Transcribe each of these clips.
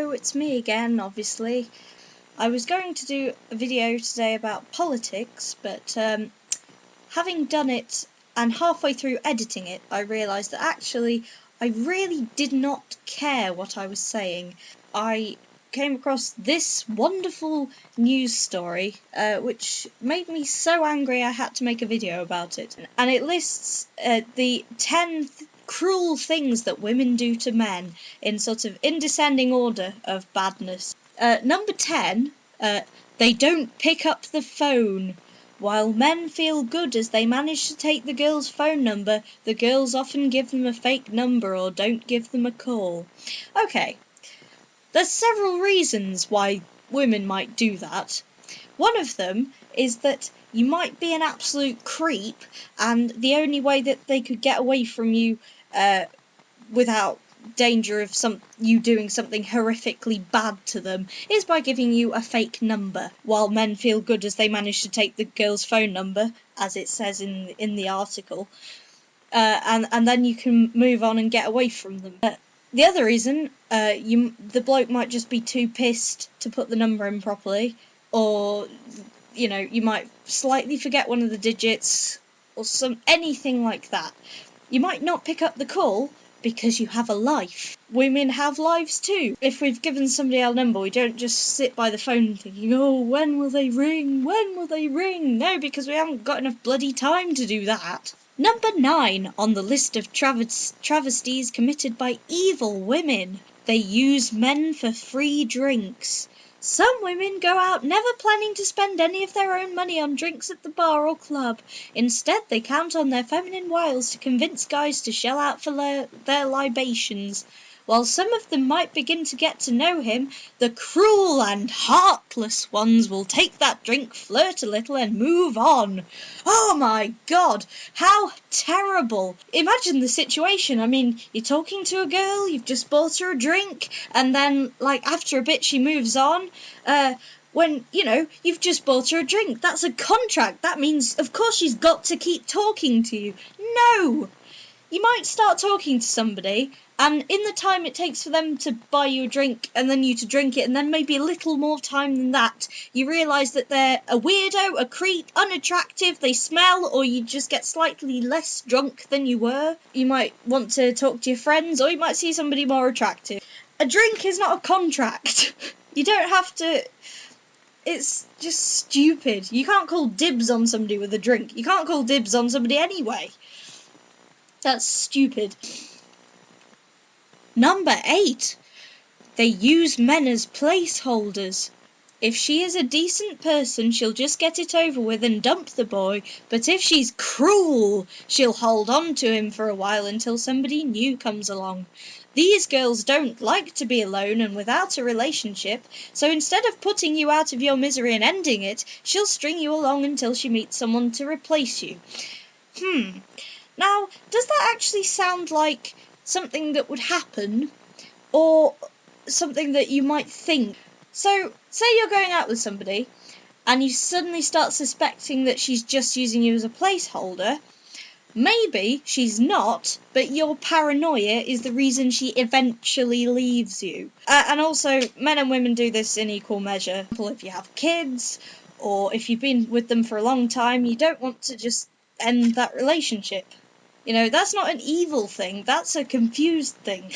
Hello, it's me again, obviously. I was going to do a video today about politics, but having done it and halfway through editing it, I realised that actually I really did not care what I was saying. I came across this wonderful news story, which made me so angry I had to make a video about it. And it lists the 10 cruel things that women do to men in sort of in descending order of badness. Number 10, they don't pick up the phone. While men feel good as they manage to take the girl's phone number, the girls often give them a fake number or don't give them a call. Okay, there's several reasons why women might do that. One of them is that you might be an absolute creep, and the only way that they could get away from you without danger of you doing something horrifically bad to them is by giving you a fake number, while men feel good as they manage to take the girl's phone number, as it says in the article, and then you can move on and get away from them. The other reason, the bloke might just be too pissed to put the number in properly, or you might slightly forget one of the digits, or anything like that. You might not pick up the call because you have a life. Women have lives too. If we've given somebody our number, we don't just sit by the phone thinking, oh, when will they ring? When will they ring? No, because we haven't got enough bloody time to do that. Number 9 on the list of travesties committed by evil women. They use men for free drinks. Some women go out never planning to spend any of their own money on drinks at the bar or club. Instead, they count on their feminine wiles to convince guys to shell out for their libations. While some of them might begin to get to know him, the cruel and heartless ones will take that drink, flirt a little, and move on. Oh my God, how terrible. Imagine the situation. I mean, you're talking to a girl, you've just bought her a drink, and then, after a bit she moves on. When, you've just bought her a drink. That's a contract. That means, of course, she's got to keep talking to you. No! You might start talking to somebody, and in the time it takes for them to buy you a drink and then you to drink it, and then maybe a little more time than that, you realise that they're a weirdo, a creep, unattractive, they smell, or you just get slightly less drunk than you were. You might want to talk to your friends, or you might see somebody more attractive. A drink is not a contract. You don't have to... It's just stupid. You can't call dibs on somebody with a drink. You can't call dibs on somebody anyway. That's stupid. Number 8. They use men as placeholders. If she is a decent person, she'll just get it over with and dump the boy, but if she's cruel, she'll hold on to him for a while until somebody new comes along. These girls don't like to be alone and without a relationship, so instead of putting you out of your misery and ending it, she'll string you along until she meets someone to replace you. Now, does that actually sound like something that would happen, or something that you might think? So, say you're going out with somebody, and you suddenly start suspecting that she's just using you as a placeholder. Maybe she's not, but your paranoia is the reason she eventually leaves you. And also, men and women do this in equal measure. If you have kids, or if you've been with them for a long time, you don't want to just end that relationship. That's not an evil thing, that's a confused thing.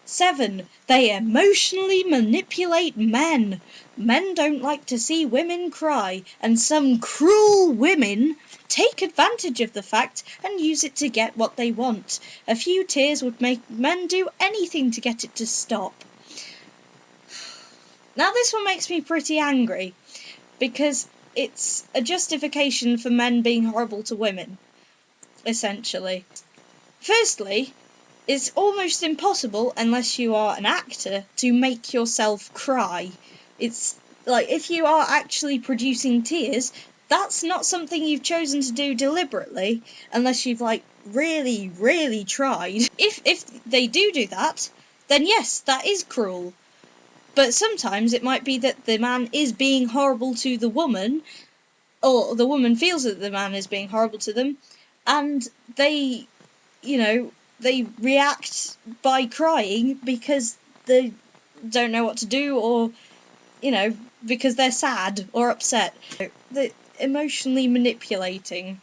7. They emotionally manipulate men. Men don't like to see women cry, and some cruel women take advantage of the fact and use it to get what they want. A few tears would make men do anything to get it to stop. Now this one makes me pretty angry, because it's a justification for men being horrible to women. Essentially. Firstly, it's almost impossible, unless you are an actor, to make yourself cry. It's like, if you are actually producing tears, that's not something you've chosen to do deliberately, unless you've, really, really tried. If they do that, then yes, that is cruel. But sometimes it might be that the man is being horrible to the woman, or the woman feels that the man is being horrible to them, and they react by crying because the don't know what to do, or, because they're sad or upset. The emotionally manipulating,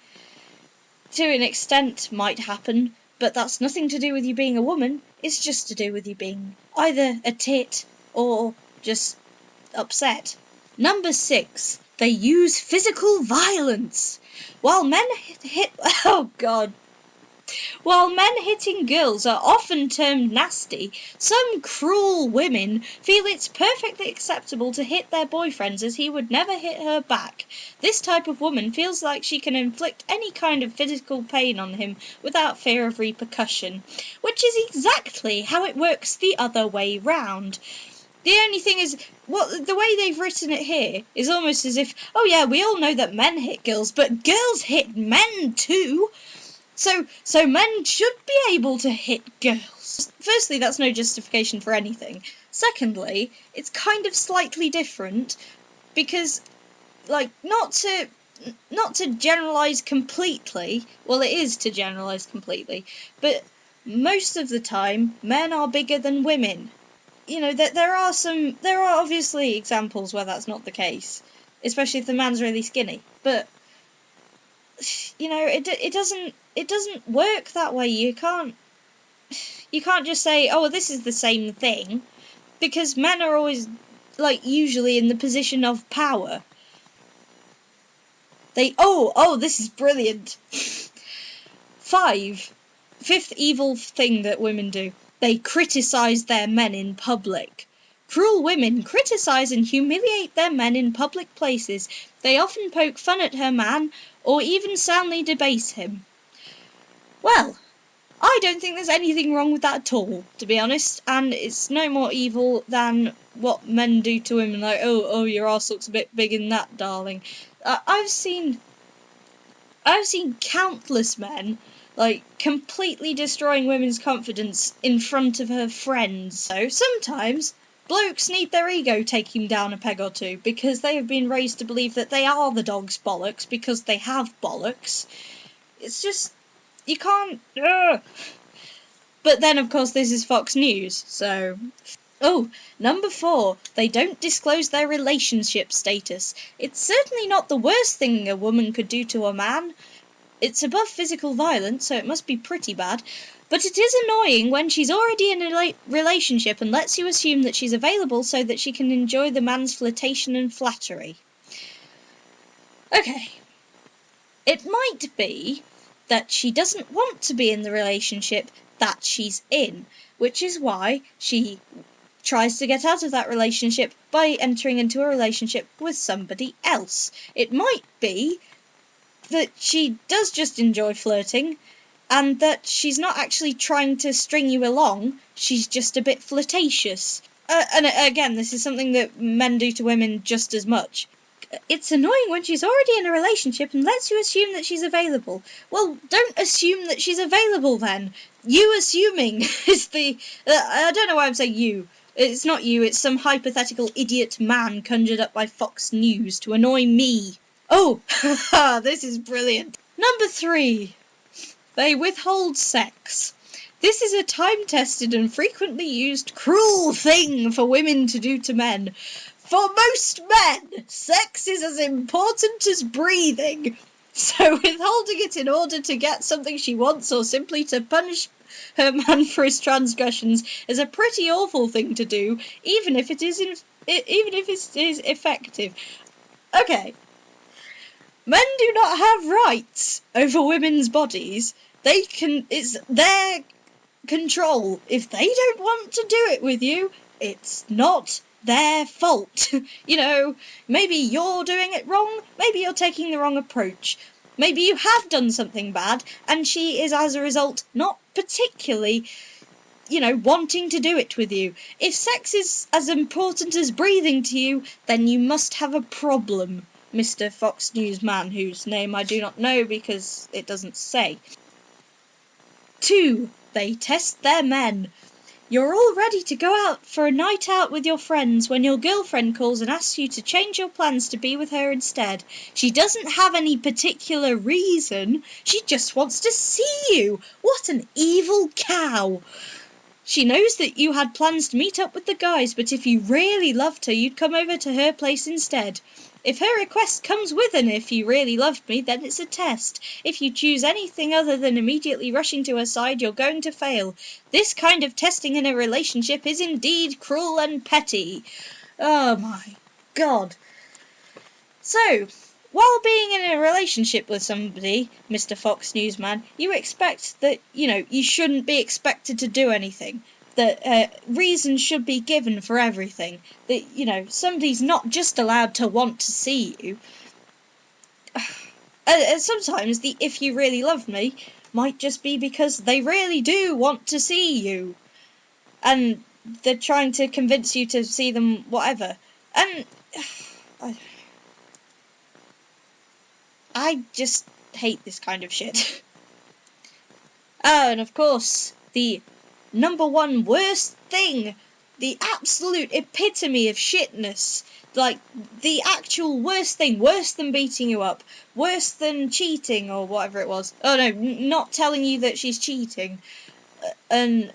to an extent, might happen, but that's nothing to do with you being a woman. It's just to do with you being either a tit or just upset. Number 6. They use physical violence. While men While men hitting girls are often termed nasty, some cruel women feel it's perfectly acceptable to hit their boyfriends as he would never hit her back. This type of woman feels like she can inflict any kind of physical pain on him without fear of repercussion, which is exactly how it works the other way round. The only thing is, the way they've written it here is almost as if, oh yeah, we all know that men hit girls, but girls hit men too. So men should be able to hit girls. Firstly, that's no justification for anything. Secondly, it's kind of slightly different because, not to generalise completely. Well, it is to generalise completely, but most of the time, men are bigger than women. There are obviously examples where that's not the case, especially if the man's really skinny. But it doesn't work that way. You can't just say, oh, well, this is the same thing, because men are always usually in the position of power. This is brilliant. 5. Fifth evil thing that women do. They criticise their men in public. Cruel women criticise and humiliate their men in public places. They often poke fun at her man, or even soundly debase him. Well, I don't think there's anything wrong with that at all, to be honest, and it's no more evil than what men do to women, like, oh, your arse looks a bit big in that, darling. I've seen countless men, completely destroying women's confidence in front of her friends. So sometimes blokes need their ego taking down a peg or two, because they have been raised to believe that they are the dog's bollocks because they have bollocks. It's just, you can't... But then, of course, this is Fox News, so... Number 4. They don't disclose their relationship status. It's certainly not the worst thing a woman could do to a man. It's above physical violence, so it must be pretty bad. But it is annoying when she's already in a relationship and lets you assume that she's available so that she can enjoy the man's flirtation and flattery. Okay. It might be that she doesn't want to be in the relationship that she's in, which is why she tries to get out of that relationship by entering into a relationship with somebody else. It might be that she does just enjoy flirting, and that she's not actually trying to string you along, she's just a bit flirtatious. And again, this is something that men do to women just as much. It's annoying when she's already in a relationship and lets you assume that she's available. Well, don't assume that she's available then. You assuming is the... I don't know why I'm saying you. It's not you, it's some hypothetical idiot man conjured up by Fox News to annoy me. Oh, this is brilliant. Number 3. They withhold sex. This is a time-tested and frequently used cruel thing for women to do to men. For most men, sex is as important as breathing. So withholding it in order to get something she wants or simply to punish her man for his transgressions is a pretty awful thing to do, even if it is effective. Okay. Men do not have rights over women's bodies. It's their control. If they don't want to do it with you, it's not their fault. Maybe you're doing it wrong, maybe you're taking the wrong approach. Maybe you have done something bad, and she is, as a result, not particularly, wanting to do it with you. If sex is as important as breathing to you, then you must have a problem, Mr. Fox News man, whose name I do not know because it doesn't say. 2. They test their men. You're all ready to go out for a night out with your friends when your girlfriend calls and asks you to change your plans to be with her instead. She doesn't have any particular reason. She just wants to see you. What an evil cow. She knows that you had plans to meet up with the guys, but if you really loved her, you'd come over to her place instead. If her request comes with an if you really loved me, then it's a test. If you choose anything other than immediately rushing to her side, you're going to fail. This kind of testing in a relationship is indeed cruel and petty. Oh my God. So, while being in a relationship with somebody, Mr. Fox Newsman, you expect that, you shouldn't be expected to do anything. That reasons should be given for everything. That, somebody's not just allowed to want to see you. Sometimes the if you really love me might just be because they really do want to see you. And they're trying to convince you to see them whatever. And I just hate this kind of shit. Oh, and of course, the number one worst thing, the absolute epitome of shitness, like the actual worst thing, worse than beating you up, worse than cheating or whatever it was. Oh no, not telling you that she's cheating, and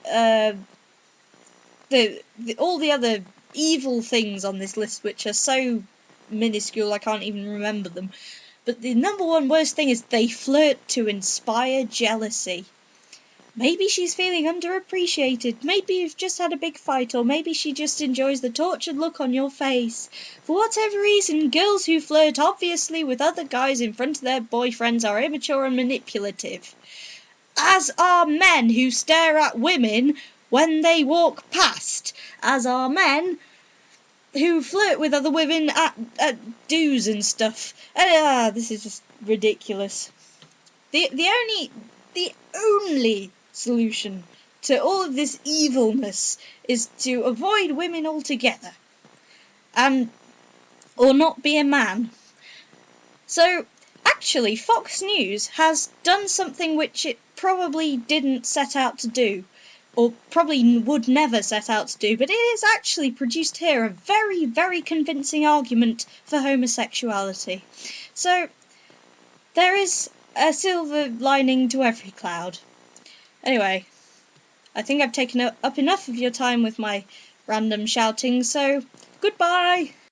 all the other evil things on this list, which are so minuscule I can't even remember them. But the number one worst thing is they flirt to inspire jealousy. Maybe she's feeling underappreciated, maybe you've just had a big fight, or maybe she just enjoys the tortured look on your face. For whatever reason, girls who flirt obviously with other guys in front of their boyfriends are immature and manipulative. As are men who stare at women when they walk past. As are men who flirt with other women at do's and stuff. This is just ridiculous. The only solution to all of this evilness is to avoid women altogether, or not be a man. So actually, Fox News has done something which it probably didn't set out to do, or probably would never set out to do, but it has actually produced here a very, very convincing argument for homosexuality. So there is a silver lining to every cloud. Anyway, I think I've taken up enough of your time with my random shouting, so goodbye!